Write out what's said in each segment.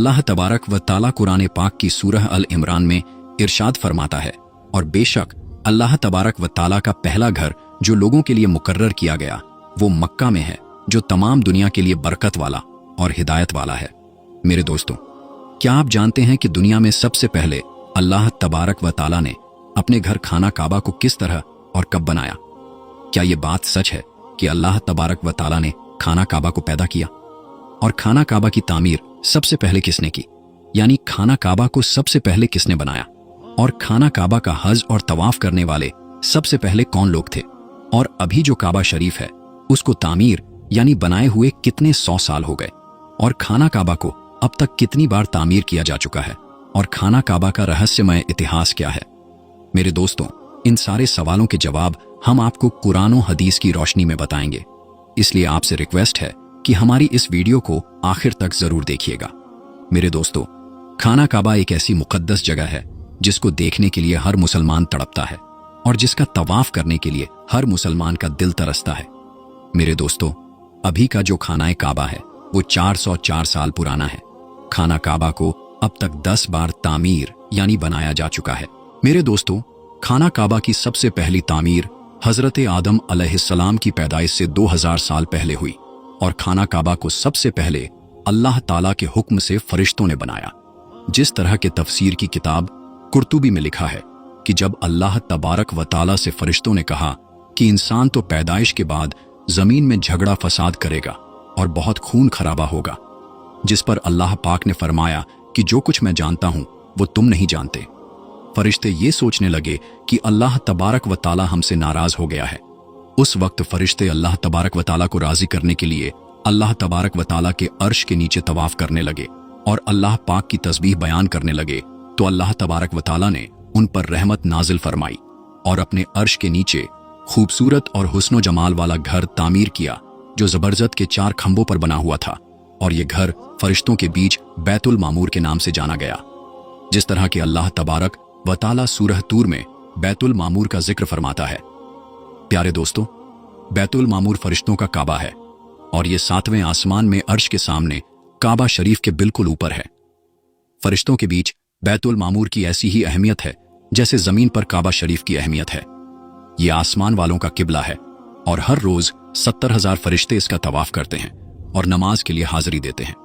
अल्लाह तबारक व ताला कुरान पाक की सूरह अल इमरान में इरशाद फरमाता है, और बेशक अल्लाह तबारक व ताला का पहला घर जो लोगों के लिए मुकर्रर किया गया वो मक्का में है, जो तमाम दुनिया के लिए बरकत वाला और हिदायत वाला है। मेरे दोस्तों, क्या आप जानते हैं कि दुनिया में सबसे पहले अल्लाह तबारक व ताला ने अपने घर खाना काबा को किस तरह और कब बनाया? क्या ये बात सच है कि अल्लाह तबारक व ताला ने खाना काबा को पैदा किया? और खाना काबा की तामीर सबसे पहले किसने की? यानी खाना काबा को सबसे पहले किसने बनाया? और खाना काबा का हज और तवाफ करने वाले सबसे पहले कौन लोग थे? और अभी जो काबा शरीफ है उसको तामीर यानी बनाए हुए कितने 100 साल हो गए? और खाना काबा को अब तक कितनी बार तामीर किया जा चुका है? और खाना काबा का रहस्यमय इतिहास क्या है? मेरे दोस्तों, इन सारे सवालों के जवाब हम आपको कुरान और हदीस की रोशनी में बताएंगे। इसलिए आपसे रिक्वेस्ट है कि हमारी इस वीडियो को आखिर तक जरूर देखिएगा। मेरे दोस्तों, खाना काबा एक ऐसी मुकद्दस जगह है जिसको देखने के लिए हर मुसलमान तड़पता है और जिसका तवाफ करने के लिए हर मुसलमान का दिल तरसता है। मेरे दोस्तों, अभी का जो खाना काबा है वो 404 साल पुराना है। खाना काबा को अब तक 10 बार तामीर यानी बनाया जा चुका है। मेरे दोस्तों, खाना काबा की सबसे पहली तामीर हजरत आदम अलैहिस्सलाम की पैदाइश से 2000 साल पहले हुई और खाना काबा को सबसे पहले अल्लाह ताला के हुक्म से फरिश्तों ने बनाया। जिस तरह के तफसीर की किताब कुर्तुबी में लिखा है कि जब अल्लाह तबारक व ताला से फरिश्तों ने कहा कि इंसान तो पैदाइश के बाद जमीन में झगड़ा फसाद करेगा और बहुत खून खराबा होगा, जिस पर अल्लाह पाक ने फरमाया कि जो कुछ मैं जानता हूं वो तुम नहीं जानते। फरिश्ते ये सोचने लगे कि अल्लाह तबारक व ताला हमसे नाराज हो गया है। उस वक्त फरिश्ते अल्लाह तबारक व ताला को राजी करने के लिए अल्लाह तबारक व ताला के अर्श के नीचे तवाफ करने लगे और अल्लाह पाक की तस्बीह बयान करने लगे। तो अल्लाह तबारक व ताला ने उन पर रहमत नाजिल फरमाई और अपने अर्श के नीचे खूबसूरत और हुस्नो जमाल वाला घर तामीर किया जो जबरदस्त के 4 खंभों पर बना हुआ था, और ये घर फरिश्तों के बीच बैतुल मामूर के नाम से जाना गया। जिस तरह के अल्लाह तबारक व ताला सूरह तूर में बैतुल मामूर का जिक्र फरमाता है। प्यारे दोस्तों, बैतुल मामूर फरिश्तों का काबा है और ये 7वें आसमान में अर्श के सामने काबा शरीफ के बिल्कुल ऊपर है। फरिश्तों के बीच बैतुल मामूर की ऐसी ही अहमियत है जैसे जमीन पर काबा शरीफ की अहमियत है। ये आसमान वालों का किबला है और हर रोज 70,000 फरिश्ते इसका तवाफ करते हैं और नमाज के लिए हाजिरी देते हैं।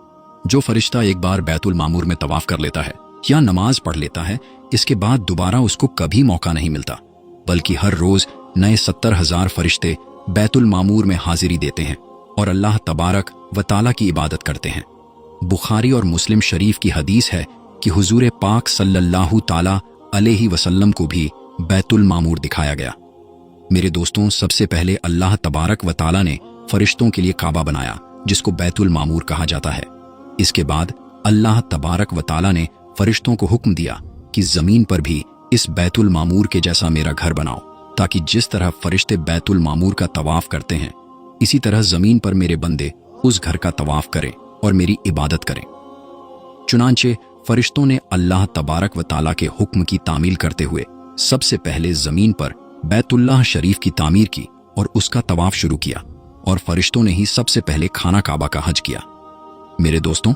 जो फरिश्ता एक बार बैतुल मामूर में तवाफ कर लेता है या नमाज पढ़ लेता है, इसके बाद दोबारा उसको कभी मौका नहीं मिलता, बल्कि हर रोज नए 70,000 फरिश्ते बैतुल मामूर में हाजिरी देते हैं और अल्लाह तबारक व ताला की इबादत करते हैं। बुखारी और मुस्लिम शरीफ की हदीस है कि हुजूर पाक सल्लल्लाहु ताला अलैहि वसल्लम को भी बैतुल मामूर दिखाया गया। मेरे दोस्तों, सबसे पहले अल्लाह तबारक व ताला ने फरिश्तों के लिए काबा बनाया जिसको बैतुल मामूर कहा जाता है। इसके बाद अल्लाह तबारक व ताला ने फरिश्तों को हुक्म दिया कि जमीन पर भी इस बैतुल मामूर के जैसा मेरा घर बनाओ, ताकि जिस तरह फरिश्ते बैतुल मामूर का तवाफ करते हैं इसी तरह जमीन पर मेरे बंदे उस घर का तवाफ करें और मेरी इबादत करें। चुनांचे फरिश्तों ने अल्लाह तबारक व ताला के हुक्म की तामील करते हुए सबसे पहले जमीन पर बैतुल्लाह शरीफ की तामीर की और उसका तवाफ शुरू किया, और फरिश्तों ने ही सबसे पहले खाना काबा का हज किया। मेरे दोस्तों,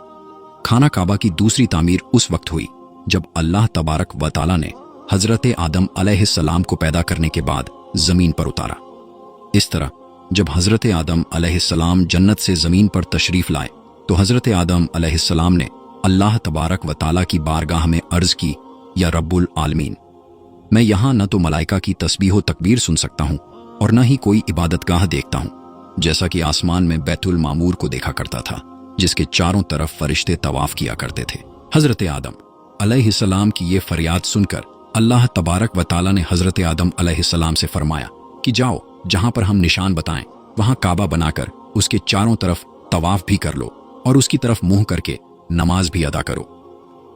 खाना काबा की दूसरी तामीर उस वक्त हुई जब अल्लाह तबारक व ताला ने हजरत आदम अलैहिस्सलाम को पैदा करने के बाद जमीन पर उतारा। इस तरह जब हजरत आदम अलैहिस्सलाम जन्नत से जमीन पर तशरीफ लाए तो हजरत आदम अलैहिस्सलाम ने अल्लाह तबारक व ताला की बारगाह में अर्ज की, या रब्बुल आलमीन, मैं यहाँ न तो मलाइका की तस्बीह व तकबीर सुन सकता हूँ और न ही कोई इबादतगाह देखता हूँ, जैसा कि आसमान में बैतुल मामूर को देखा करता था जिसके चारों तरफ फरिश्ते तवाफ किया करते थे। हजरत आदम अलैहिस्सलाम की ये फरियाद सुनकर अल्लाह तबारक व ताला ने हजरत आदम अलैहिस्सलाम से फरमाया कि जाओ, जहां पर हम निशान बताएं वहां काबा बनाकर उसके चारों तरफ तवाफ भी कर लो और उसकी तरफ मुंह करके नमाज भी अदा करो।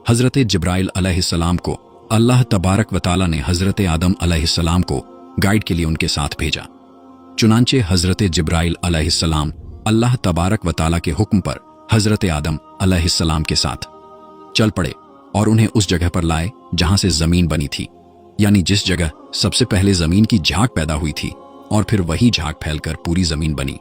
हजरत जिब्राइल अलैहिस्सलाम को अल्लाह तबारक व ताला ने हजरत आदम अलैहिस्सलाम को गाइड के लिए उनके साथ भेजा। चुनांचे हजरत जिब्राइल अलैहिस्सलाम अल्लाह तबारक व ताला के हुक्म पर हजरत आदम अलैहिस्सलाम के साथ चल पड़े और उन्हें उस जगह पर लाए जहां से जमीन बनी थी, यानी जिस जगह सबसे पहले जमीन की झाग पैदा हुई थी और फिर वही झाग फैलकर पूरी जमीन बनी।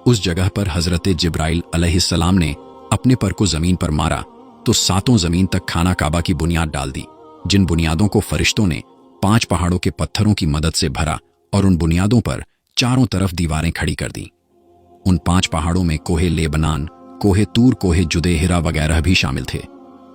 उस जगह पर हजरत जिब्राइल अलैहिस्सलाम ने अपने पर को जमीन पर मारा तो सातों जमीन तक खाना काबा की बुनियाद डाल दी, जिन बुनियादों को फरिश्तों ने 5 पहाड़ों के पत्थरों की मदद से भरा और उन बुनियादों पर चारों तरफ दीवारें खड़ी कर दी। उन 5 पहाड़ों में कोहे लेबनान, कोहे तूर, कोहे जुदेहिरा वगैरह भी शामिल थे।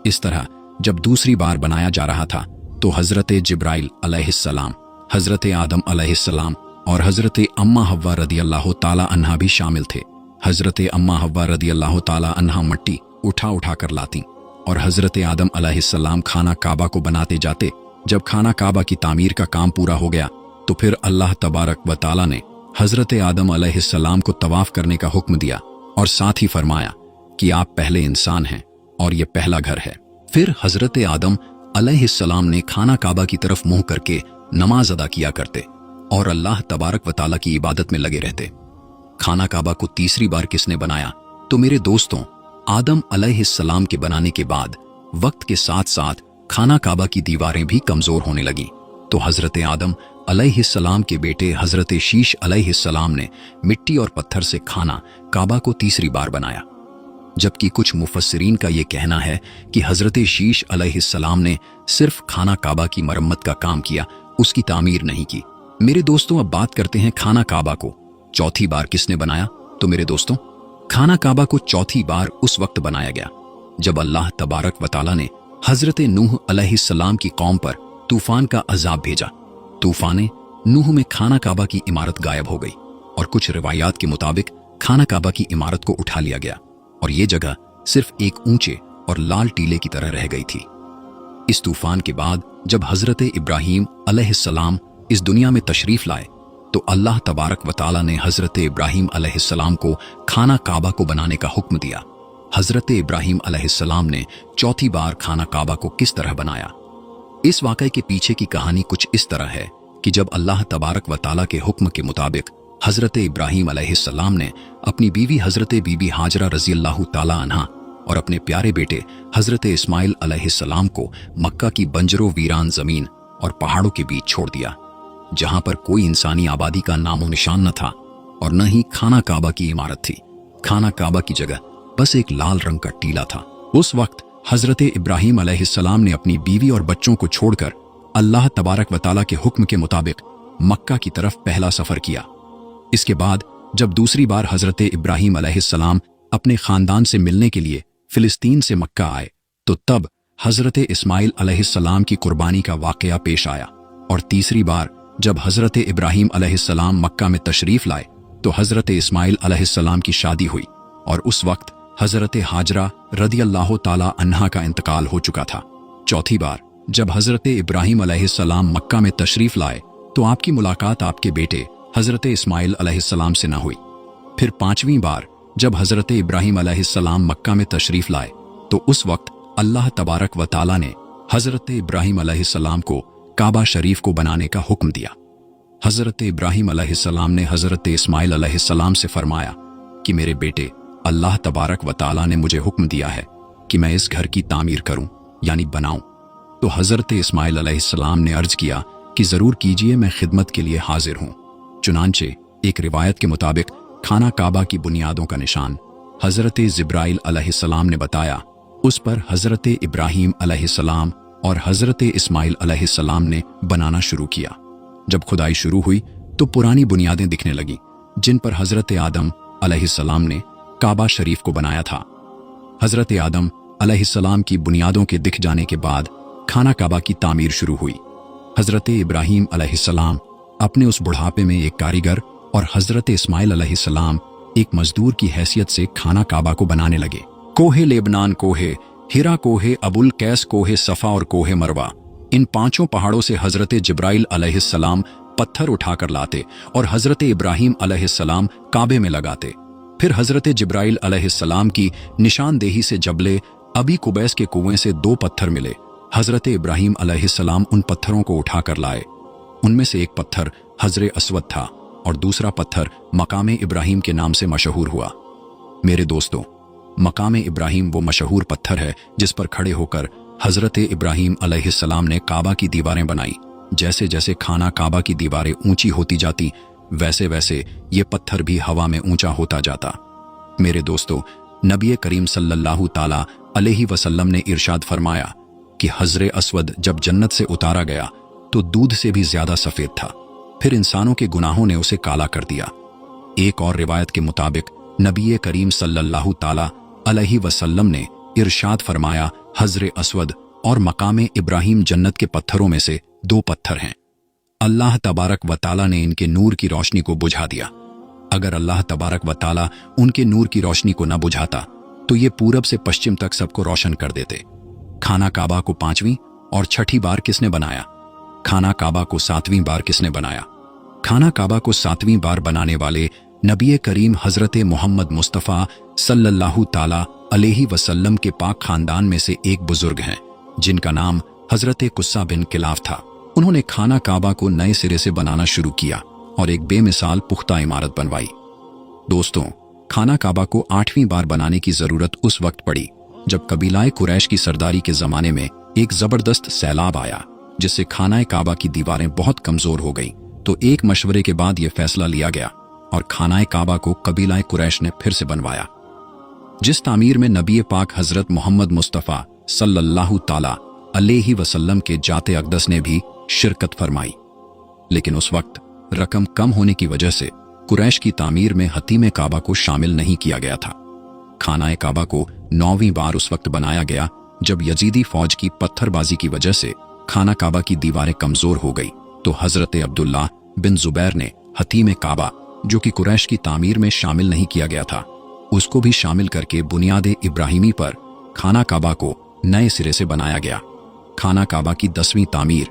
इस तरह जब दूसरी बार बनाया जा रहा था तो हजरत जिब्राइल अलैहिस्सलाम, हजरत आदम अलैहिस्सलाम और हजरत अम्मा हव्वा रदियल्लाहु ताला अन्हा भी शामिल थे। हजरत अम्मा हव्वा रदियल्लाहु ताला अन्हा मिट्टी उठा उठा कर लाती और हजरत आदम अलैहिस्सलाम खाना काबा को बनाते जाते। जब खाना काबा की तामीर का काम पूरा हो गया तो फिर अल्लाह तबारक व ताला ने हजरत आदम अलैहिस्सलाम को तवाफ करने का हुक्म दिया और साथ ही फरमाया कि आप पहले इंसान हैं और ये पहला घर है। फिर हजरत आदम अलैहिस्सलाम ने खाना काबा की तरफ मुंह करके नमाज अदा किया करते और अल्लाह तबारक व ताला की इबादत में लगे रहते। खाना काबा को तीसरी बार किसने बनाया? तो मेरे दोस्तों, आदम अलैहिस्सलाम के बनाने के बाद वक्त के साथ साथ खाना काबा की दीवारें भी कमजोर होने लगी, तो हजरत आदम अलैहिस्सलाम के बेटे हजरत शीश अलैहिस्सलाम ने मिट्टी और पत्थर से खाना काबा को तीसरी बार बनाया। जबकि कुछ मुफस्सिरीन का यह कहना है कि हजरत शीश अलैहिस्सलाम ने सिर्फ खाना काबा की मरम्मत का काम किया, उसकी तामीर नहीं की। मेरे दोस्तों, अब बात करते हैं खाना काबा को चौथी बार किसने बनाया? तो मेरे दोस्तों, खाना काबा को चौथी बार उस वक्त बनाया गया जब अल्लाह तबारक व ताला ने हजरत नूह अलैहिस्सलाम की कौम पर तूफान का अजाब भेजा। तूफान नूह में खाना काबा की इमारत गायब हो गई और कुछ रिवायात के मुताबिक खाना काबा की इमारत को उठा लिया गया और ये जगह सिर्फ एक ऊंचे और लाल टीले की तरह रह गई थी। इस तूफान के बाद जब हजरत इब्राहीम अलैहिस्सलाम इस दुनिया में तशरीफ लाए तो अल्लाह तबारक व ताला ने हजरत इब्राहीम अलैहिस्सलाम को खाना काबा को बनाने का हुक्म दिया। हजरत इब्राहीम अलैहिस्सलाम ने चौथी बार खाना काबा को किस तरह बनाया? इस वाक़ये के पीछे की कहानी कुछ इस तरह है कि जब अल्लाह तबारक व ताला के हुक्म के मुताबिक हजरत इब्राहीम अलैहिस्सलाम ने अपनी बीवी हजरत बीबी हाजरा रज़ियल्लाहु ताला अन्हा और अपने प्यारे बेटे हजरत इस्माइल अलैहिस्सलाम को मक्का की बंजरो वीरान जमीन और पहाड़ों के बीच छोड़ दिया, जहां पर कोई इंसानी आबादी का नामो निशान न था और न ही खाना काबा की इमारत थी। खाना काबा की जगह बस एक लाल रंग का टीला था। उस वक्त हजरत इब्राहीम अलैहिस्सलाम ने अपनी बीवी और बच्चों को छोड़कर अल्लाह तबारक व ताला के हुक्म के मुताबिक मक्का की तरफ पहला सफर किया। इसके बाद जब दूसरी बार हजरत इब्राहीम अलैहिस्सलाम अपने खानदान से मिलने के लिए फिलिस्तीन से मक्का आए तो तब हजरत इस्माइल अलैहिस्सलाम की कुर्बानी का वाकया पेश आया। और तीसरी बार जब हजरत इब्राहीम अलैहिस्सलाम मक्का में तशरीफ लाए तो हजरत इस्माइल अलैहिस्सलाम की शादी हुई और उस वक्त हजरत हाजरा रदियल्लाहु ताला अन्हा का इंतकाल हो चुका था। चौथी बार जब हजरत इब्राहीम अलैहिस्सलाम मक्का में तशरीफ लाए तो आपकी मुलाकात आपके बेटे हजरत इस्माइल अलैहिस्सलाम से न हुई। फिर पांचवीं बार जब हजरत इब्राहीम अलैहिस्सलाम मक्का में तशरीफ लाए तो उस वक्त अल्लाह तबारक व ताला ने हजरत इब्राहीम अलैहिस्सलाम को काबा शरीफ को बनाने का हुक्म दिया। हजरत इब्राहीम अलैहिस्सलाम ने हजरत इस्माइल अलैहिस्सलाम से फरमाया कि मेरे बेटे, अल्लाह तबारक व ताला ने मुझे हुक्म दिया है कि मैं इस घर की तामीर करूं यानी बनाऊं। तो हजरत इस्माइल अलैहिस्सलाम ने अर्ज किया कि जरूर कीजिए, मैं खिदमत के लिए हाजिर हूं। चुनांचे एक रिवायत के मुताबिक खाना काबा की बुनियादों का निशान हजरत जिब्राइल अलैहिस्सलाम ने बताया, उस पर हजरत इब्राहीम अलैहिस्सलाम और हजरत इस्माइल अलैहिस्सलाम ने बनाना शुरू किया। जब खुदाई शुरू हुई तो पुरानी बुनियादें दिखने लगी जिन पर हजरत आदम अलैहिस्सलाम ने काबा शरीफ को बनाया था। हजरत आदम अलैहिस्सलाम की बुनियादों के दिख जाने के बाद खाना काबा की तामीर शुरू हुई। हजरत इब्राहीम अलैहिस्सलाम अपने उस बुढ़ापे में एक कारीगर और हजरत इस्माइल अलैहिस्सलाम एक मजदूर की हैसियत से खाना काबा को बनाने लगे। कोहे लेबनान, कोहे हिरा, कोहे अबुल कैस, कोहे सफा और कोहे मरवा, इन पांचों पहाड़ों से हजरत जिब्राइल अलैहिस्सलाम पत्थर उठाकर लाते और हजरत इब्राहीम अलैहिस्सलाम काबे में लगाते। फिर हजरत जिब्राइल अलैहिस्सलाम की निशानदेही से जबले अबी कुबैस के कुएं से 2 पत्थर मिले। हजरत इब्राहीम अलैहिस्सलाम उन पत्थरों को उठाकर लाए। उनमें से एक पत्थर हजरे अस्वद था और दूसरा पत्थर मकामे इब्राहीम के नाम से मशहूर हुआ। मेरे दोस्तों, मकामे इब्राहीम वो मशहूर पत्थर है जिस पर खड़े होकर हजरत इब्राहीम अलैहिस्सलाम ने काबा की दीवारें बनाई। जैसे जैसे खाना काबा की दीवारें ऊंची होती जाती वैसे वैसे ये पत्थर भी हवा में ऊंचा होता जाता। मेरे दोस्तों, नबी करीम सल्लल्लाहु ताला अलैहि वसल्लम ने इरशाद फरमाया कि हजरे अस्वद जब जन्नत से उतारा गया तो दूध से भी ज्यादा सफेद था, फिर इंसानों के गुनाहों ने उसे काला कर दिया। एक और रिवायत के मुताबिक नबी करीम सल्लल्लाहु ताला अलैहि वसल्लम ने इरशाद फरमाया, हजरे अस्वद और मकाम इब्राहिम जन्नत के पत्थरों में से 2 पत्थर हैं। अल्लाह तबारक व ताला ने इनके नूर की रोशनी को बुझा दिया। अगर अल्लाह तबारक व ताला उनके नूर की रोशनी को न बुझाता तो ये पूरब से पश्चिम तक सबको रोशन कर देते। खाना काबा को 5वीं और 6ठी बार किसने बनाया? खाना काबा को 7वीं बार किसने बनाया? खाना काबा को 7वीं बार बनाने वाले नबी करीम हजरत मोहम्मद मुस्तफ़ा सल्लल्लाहु ताला अलैहि वसल्लम के पाक खानदान में से एक बुजुर्ग हैं, जिनका नाम हजरत कुस्सा बिन किलाफ था। उन्होंने खाना काबा को नए सिरे से बनाना शुरू किया और एक बेमिसाल पुख्ता इमारत बनवाई। दोस्तों, खाना काबा को 8वीं बार बनाने की जरूरत उस वक्त पड़ी जब कबीलाए कुरैश की सरदारी के जमाने में एक जबरदस्त सैलाब आया, जिससे खाना काबा की दीवारें बहुत कमजोर हो गईं। तो एक मशवरे के बाद यह फैसला लिया गया और खाना काबा को कबीलाए कुरैश ने फिर से बनवाया, जिस तामीर में नबी पाक हजरत मोहम्मद मुस्तफ़ा सल्लल्लाहु ताला अलैहि वसल्लम के जाते अक़दस ने भी शिरकत फरमाई। लेकिन उस वक्त रकम कम होने की वजह से कुरैश की तामीर में हतीम काबा को शामिल नहीं किया गया था। खाना काबा को 9वीं बार उस वक्त बनाया गया जब यजीदी फौज की पत्थरबाजी की वजह से खाना काबा की दीवारें कमजोर हो गई, तो हजरत अब्दुल्लाह बिन जुबैर ने हतीम काबा, जो कि कुरैश की तामीर में शामिल नहीं किया गया था, उसको भी शामिल करके बुनियाद इब्राहिमी पर खाना काबा को नए सिरे से बनाया गया। खाना काबा की 10वीं तामीर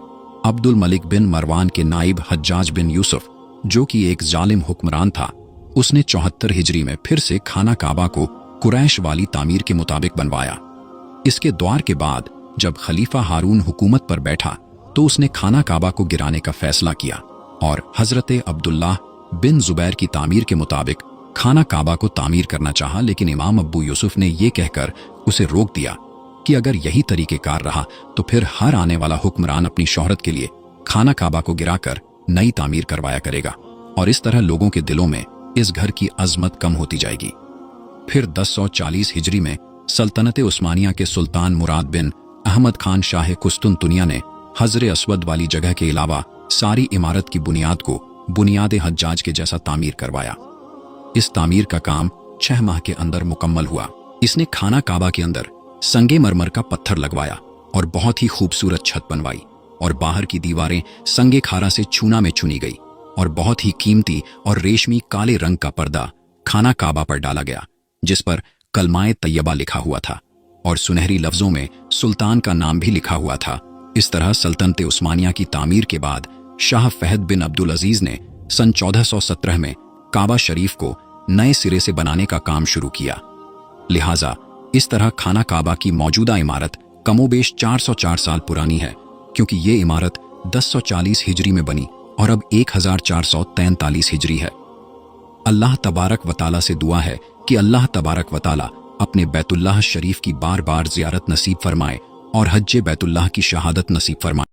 अब्दुल मलिक बिन मरवान के नाइब हज्जाज बिन यूसुफ, जो कि एक जालिम हुक्मरान था, उसने 74 हिजरी में फिर से खाना काबा को कुरैश वाली तामीर के मुताबिक बनवाया। इसके द्वार के बाद जब खलीफा हारून हुकूमत पर बैठा तो उसने खाना काबा को गिराने का फैसला किया और हजरत अब्दुल्लाह बिन जुबैर की तामीर के मुताबिक खाना काबा को तामीर करना चाहा, लेकिन इमाम अब्बू यूसुफ ने यह कहकर उसे रोक दिया कि अगर यही तरीकेकार रहा तो फिर हर आने वाला हुक्मरान अपनी शोहरत के लिए खाना काबा को गिराकर नई तामीर करवाया करेगा और इस तरह लोगों के दिलों में इस घर की अजमत कम होती जाएगी। फिर 1040 हिजरी में सल्तनत उस्मानिया के सुल्तान मुराद बिन अहमद खान शाह कुस्तुनतुनिया ने हजरे अस्वद वाली जगह के अलावा सारी इमारत की बुनियाद को बुनियाद हज्जाज के जैसा तामीर करवाया। इस तामीर का काम 6 माह के अंदर मुकम्मल हुआ। इसने खाना काबा के अंदर संगे मरमर का पत्थर लगवाया और बहुत ही खूबसूरत छत बनवाई और बाहर की दीवारें संगे खारा से चूना में चुनी गई और बहुत ही कीमती और रेशमी काले रंग का पर्दा खाना काबा पर डाला गया, जिस पर कलमाए तैयबा लिखा हुआ था और सुनहरी लफ्जों में सुल्तान का नाम भी लिखा हुआ था। इस तरह सल्तनत उस्मानिया की तामीर के बाद शाह फहद बिन अब्दुल अजीज ने सन 1417 में काबा शरीफ को नए सिरे से बनाने का काम शुरू किया। लिहाजा इस तरह खाना काबा की मौजूदा इमारत कमोबेश 404 साल पुरानी है, क्योंकि ये इमारत 1040 हिजरी में बनी और अब 1443 हिजरी है। अल्लाह तबारक व ताला से दुआ है कि अल्लाह तबारक व ताला अपने बैतुल्लाह शरीफ की बार बार ज़ियारत नसीब फरमाए और हज्जे बैतुल्लाह की शहादत नसीब फरमाए।